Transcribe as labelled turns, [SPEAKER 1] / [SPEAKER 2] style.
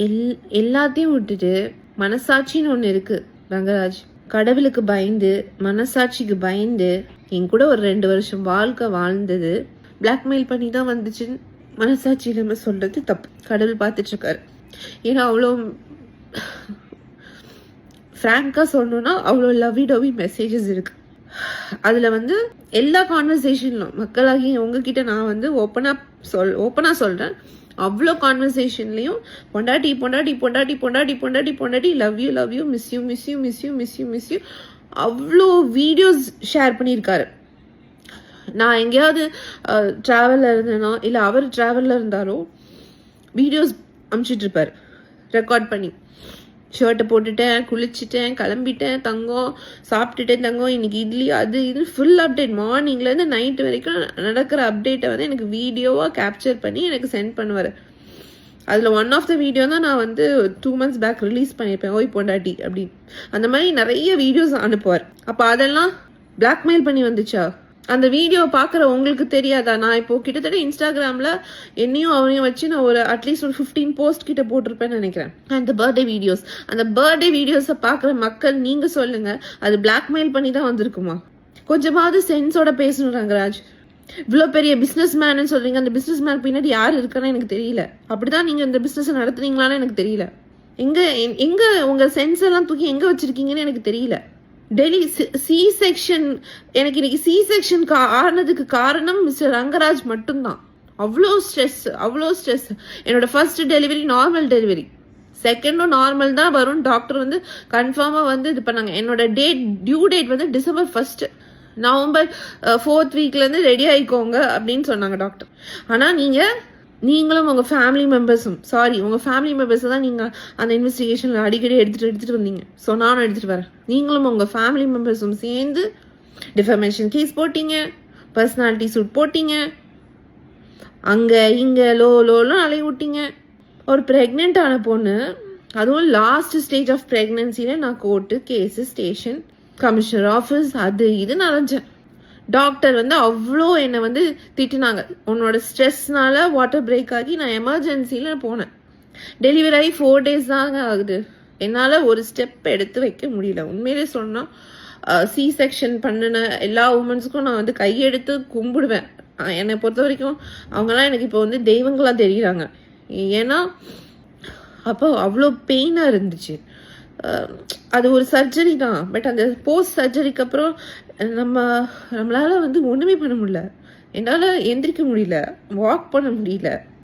[SPEAKER 1] எல்லாத்தையும் விட்டுட்டு மனசாட்சின்னு ஒன்று இருக்குது ரங்கராஜ். கடவுளுக்கு பயந்து மனசாட்சிக்கு பயந்து என் கூட ஒரு 2 வருஷம் வாழ்க்கை வாழ்ந்தது பிளாக்மெயில் பண்ணி தான் வந்துச்சுன்னு மனசாட்சி இல்லாமல் சொல்கிறது தப்பு. கடவுள் பார்த்துட்ருக்காரு. ஏன்னா அவ்வளோ ஃப்ராங்காக சொல்லணுன்னா அவ்வளோ லவ்வி டவ்வி மெசேஜஸ் இருக்குது. அதில் எல்லா கான்வர்சேஷன்லும் மக்களாகி உங்ககிட்ட நான் ஓப்பனாக சொல்கிறேன். அவ்வளோ கான்வர்சேஷன்லேயும் பொண்டாட்டி பொண்டாட்டி பொண்டாட்டி பொண்டாட்டி பொண்டாட்டி பொண்டாட்டி love you miss you miss you miss you miss you miss you அவ்வளோ வீடியோஸ் ஷேர் பண்ணியிருக்காரு. நான் எங்கேயாவது ட்ராவலில் இருந்தேனோ இல்லை அவர் ட்ராவலில் இருந்தாரோ வீடியோஸ் அனுப்பிச்சிட்ருப்பார் ரெக்கார்ட் பண்ணி. ஷர்ட்டை போட்டுட்டேன், குளிச்சுட்டேன், கிளம்பிட்டேன், தங்கம் சாப்பிட்டுட்டேன், தங்கம் இன்னைக்கு இட்லி அது இது ஃபுல் அப்டேட் மார்னிங்லேருந்து நைட்டு வரைக்கும் நடக்கிற அப்டேட்டை எனக்கு வீடியோவாக கேப்சர் பண்ணி எனக்கு சென்ட் பண்ணுவார். அதில் ஒன் ஆஃப் த வீடியோ தான் நான் 2 months பேக் ரிலீஸ் பண்ணியிருப்பேன், ஓய் பொண்டாட்டி அப்படின்னு. அந்த மாதிரி நிறைய வீடியோஸ் அனுப்புவார். அப்போ அதெல்லாம் பிளாக்மெயில் பண்ணி வந்துச்சா? அந்த வீடியோ பார்க்குற உங்களுக்கு தெரியாதா? நான் இப்போ கிட்டத்தட்ட இன்ஸ்டாகிராமில் என்னையும் அவனையும் வச்சு நான் அட்லீஸ்ட் ஒரு 15 போஸ்ட் கிட்ட போட்டிருப்பேன்னு நினைக்கிறேன். அந்த பர்த்டே வீடியோஸை பார்க்குற மக்கள் நீங்கள் சொல்லுங்கள், அது பிளாக்மெயில் பண்ணி தான் வந்திருக்குமா? கொஞ்சமாவது சென்ஸோட பேசணும் ரங்கராஜ். இவ்வளோ பெரிய பிஸ்னஸ் மேன்னு சொல்கிறீங்க, அந்த பிஸ்னஸ் மேன் பின்னாடி யார் இருக்கான்னு எனக்கு தெரியல. அப்படிதான் நீங்கள் இந்த பிஸ்னஸை நடத்துனீங்களான்னு எனக்கு தெரியல. எங்கே உங்கள் சென்ஸ் எல்லாம் தூக்கி எங்கே வச்சுருக்கீங்கன்னு எனக்கு தெரியல. டெல்லி C-செக்ஷன் எனக்கு இன்னைக்கு C-செக்ஷன் ஆனதுக்கு காரணம் மிஸ்டர் ரங்கராஜ் மட்டும்தான். அவ்வளோ ஸ்ட்ரெஸ். என்னோட ஃபர்ஸ்ட் டெலிவரி நார்மல் டெலிவரி, செகண்டும் நார்மல் தான் வரும். டாக்டர் கன்ஃபார்மாக இது பண்ணாங்க. என்னோட due date December 1, November 4th வீக்லேருந்து ரெடி ஆகிக்கோங்க அப்படின்னு சொன்னாங்க டாக்டர். ஆனால் நீங்களும் உங்கள் ஃபேமிலி மெம்பர்ஸும் உங்கள் ஃபேமிலி மெம்பர்ஸை தான் நீங்கள் அந்த இன்வெஸ்டிகேஷனில் அடிக்கடி எடுத்துகிட்டு வந்தீங்க. ஸோ நானும் எடுத்துகிட்டு வரேன். நீங்களும் உங்கள் ஃபேமிலி மெம்பர்ஸும் சேர்ந்து டிஃபமேஷன் கேஸ் போட்டிங்க, பர்சனாலிட்டி சூட் போட்டிங்க, அங்கே இங்கே லோலாம் அலைய விட்டீங்க. ஒரு ப்ரெக்னென்ட் ஆன பொண்ணு, அதுவும் லாஸ்ட் ஸ்டேஜ் ஆஃப் ப்ரெக்னன்சியில் நான் court case station commissioner office அது இதுன்னு அலைஞ்சேன். டாக்டர் அவ்வளோ என்னை திட்டினாங்க. உன்னோட ஸ்ட்ரெஸ்னால வாட்டர் பிரேக் ஆகி நான் எமர்ஜென்சியில் போனேன். டெலிவரி ஆகி 4 days தாங்க ஆகுது. என்னால் ஒரு ஸ்டெப் எடுத்து வைக்க முடியல. உண்மையிலே சொன்னால் C-செக்ஷன் பண்ணின எல்லா உமன்ஸுக்கும் நான் கையெடுத்து கும்பிடுவேன். என்னை பொறுத்த வரைக்கும் அவங்களாம் எனக்கு இப்போ தெய்வங்களாக தெரியுறாங்க. ஏன்னா அப்போ அவ்வளோ பெயினாக இருந்துச்சு. அது ஒரு சர்ஜரி தான். பட் அந்த போஸ்ட் சர்ஜரிக்கு அப்புறம் நம்மளால ஒன்றுமே பண்ண முடியல. என்னால் எந்திரிக்க முடியல, வாக் பண்ண முடியல.